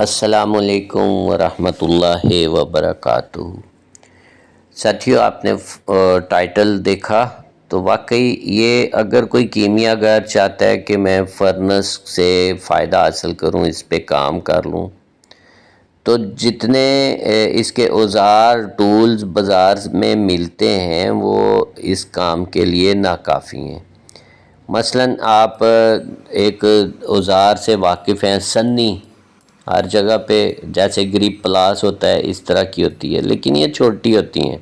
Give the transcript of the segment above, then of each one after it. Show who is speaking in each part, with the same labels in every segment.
Speaker 1: السلام علیکم ورحمۃ اللہ وبرکاتہ۔ ساتھیو، آپ نے ٹائٹل دیکھا تو واقعی یہ اگر کوئی کیمیا گر چاہتا ہے کہ میں فرنس سے فائدہ حاصل کروں، اس پہ کام کر لوں، تو جتنے اس کے اوزار ٹولز بازار میں ملتے ہیں وہ اس کام کے لیے ناکافی ہیں۔ مثلاً آپ ایک اوزار سے واقف ہیں، سنی ہر جگہ پہ جیسے گریپ پلاس ہوتا ہے اس طرح کی ہوتی ہے، لیکن یہ چھوٹی ہوتی ہیں،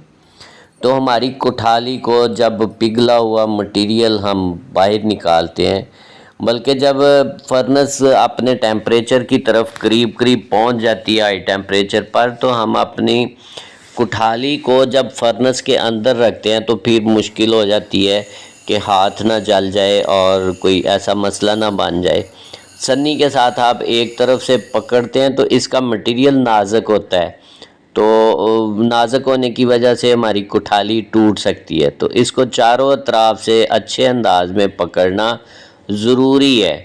Speaker 1: تو ہماری کٹھالی کو جب پگھلا ہوا مٹیریل ہم باہر نکالتے ہیں، بلکہ جب فرنس اپنے ٹیمپریچر کی طرف قریب پہنچ جاتی ہے ہائی ٹیمپریچر پر، تو ہم اپنی کٹھالی کو جب فرنس کے اندر رکھتے ہیں تو پھر مشکل ہو جاتی ہے کہ ہاتھ نہ جل جائے اور کوئی ایسا مسئلہ نہ بن جائے۔ سنی کے ساتھ آپ ایک طرف سے پکڑتے ہیں تو اس کا مٹیریل نازک ہوتا ہے، تو نازک ہونے کی وجہ سے ہماری کٹھالی ٹوٹ سکتی ہے، تو اس کو چاروں اطراف سے اچھے انداز میں پکڑنا ضروری ہے۔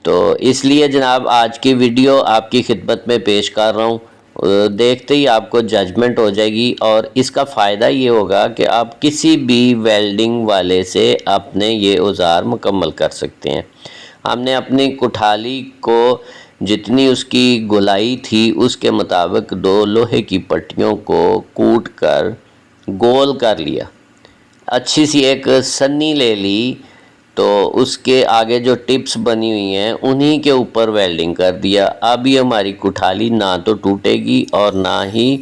Speaker 1: تو اس لیے جناب آج کی ویڈیو آپ کی خدمت میں پیش کر رہا ہوں، دیکھتے ہی آپ کو ججمنٹ ہو جائے گی، اور اس کا فائدہ یہ ہوگا کہ آپ کسی بھی ویلڈنگ والے سے اپنے یہ اوزار مکمل کر سکتے ہیں۔ ہم نے اپنی کٹھالی کو جتنی اس کی گولائی تھی اس کے مطابق 2 لوہے کی پٹیوں کو کوٹ کر گول کر لیا، اچھی سی ایک سنی لے لی، تو اس کے آگے جو ٹپس بنی ہوئی ہیں انہی کے اوپر ویلڈنگ کر دیا۔ اب یہ ہماری کٹھالی نہ تو ٹوٹے گی اور نہ ہی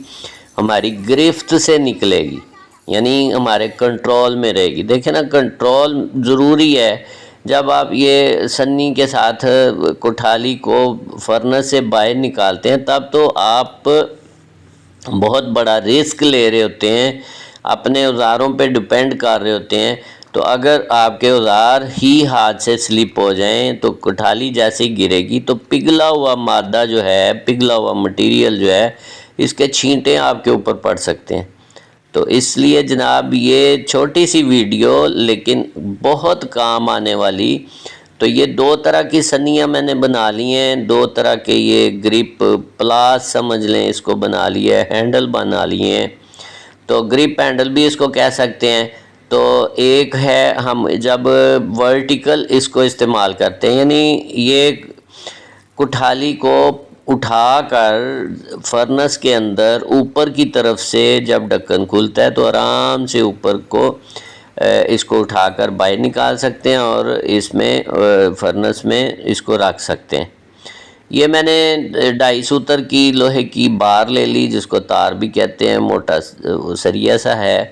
Speaker 1: ہماری گرفت سے نکلے گی، یعنی ہمارے کنٹرول میں رہے گی۔ دیکھیں نا، کنٹرول ضروری ہے۔ جب آپ یہ سنی کے ساتھ کٹھالی کو فرنس سے باہر نکالتے ہیں تب تو آپ بہت بڑا رسک لے رہے ہوتے ہیں، اپنے اوزاروں پہ ڈیپینڈ کر رہے ہوتے ہیں، تو اگر آپ کے اوزار ہی ہاتھ سے سلپ ہو جائیں تو کٹھالی جیسے ہی گرے گی تو پگھلا ہوا مادہ جو ہے، پگھلا ہوا مٹیریل جو ہے، اس کے چھینٹے آپ کے اوپر پڑ سکتے ہیں۔ تو اس لیے جناب یہ چھوٹی سی ویڈیو لیکن بہت کام آنے والی، تو یہ 2 طرح کی سنیاں میں نے بنا لی ہیں، 2 طرح کے یہ گریپ پلاس سمجھ لیں اس کو بنا لیا ہے، ہینڈل بنا لیے ہیں، تو گریپ ہینڈل بھی اس کو کہہ سکتے ہیں۔ تو ایک ہے ہم جب ورٹیکل اس کو استعمال کرتے ہیں، یعنی یہ کٹھالی کو اٹھا کر فرنس کے اندر اوپر کی طرف سے جب ڈھکن کھلتا ہے تو آرام سے اوپر کو اس کو اٹھا کر باہر نکال سکتے ہیں اور اس میں فرنس میں اس کو رکھ سکتے ہیں۔ یہ میں نے 2.5 سوتر کی لوہے کی بار لے لی، جس کو تار بھی کہتے ہیں، موٹا سریا سا ہے،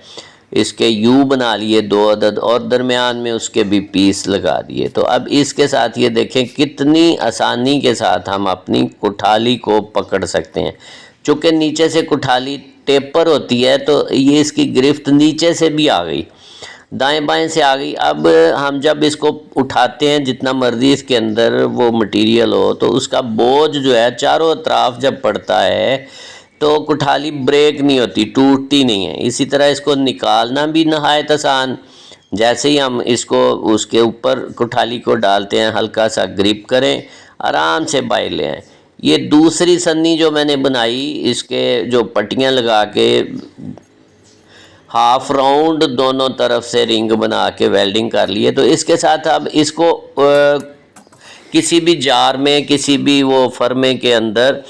Speaker 1: اس کے یو بنا لیے 2 عدد اور درمیان میں اس کے بھی پیس لگا دیے۔ تو اب اس کے ساتھ یہ دیکھیں کتنی آسانی کے ساتھ ہم اپنی کٹھالی کو پکڑ سکتے ہیں۔ چونکہ نیچے سے کٹھالی ٹیپر ہوتی ہے تو یہ اس کی گرفت نیچے سے بھی آ گئی، دائیں بائیں سے آ گئی۔ اب ہم جب اس کو اٹھاتے ہیں، جتنا مرضی اس کے اندر وہ مٹیریل ہو، تو اس کا بوجھ جو ہے چاروں اطراف جب پڑتا ہے تو کٹھالی بریک نہیں ہوتی، ٹوٹتی نہیں ہے۔ اسی طرح اس کو نکالنا بھی نہایت آسان، جیسے ہی ہم اس کو اس کے اوپر کٹھالی کو ڈالتے ہیں، ہلکا سا گرپ کریں، آرام سے باہر لے آئیں۔ یہ دوسری سنی جو میں نے بنائی، اس کے جو پٹیاں لگا کے ہاف راؤنڈ دونوں طرف سے رنگ بنا کے ویلڈنگ کر لیے، تو اس کے ساتھ اب اس کو کسی بھی جار میں، کسی بھی وہ فرمے کے اندر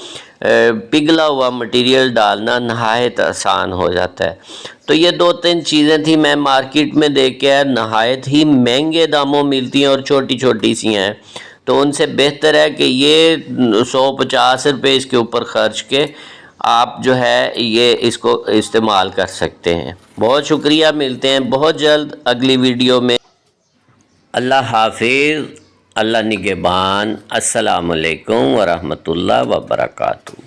Speaker 1: پگھلا ہوا مٹیریل ڈالنا نہایت آسان ہو جاتا ہے۔ تو یہ 2-3 چیزیں تھیں، میں مارکیٹ میں دیکھ کے نہایت ہی مہنگے داموں ملتی ہیں اور چھوٹی چھوٹی سی ہیں، تو ان سے بہتر ہے کہ یہ 150 روپے اس کے اوپر خرچ کے آپ جو ہے یہ اس کو استعمال کر سکتے ہیں۔ بہت شکریہ، ملتے ہیں بہت جلد اگلی ویڈیو میں۔ اللہ حافظ، اللہ نگہبان، السلام علیکم ورحمۃ اللہ وبرکاتہ۔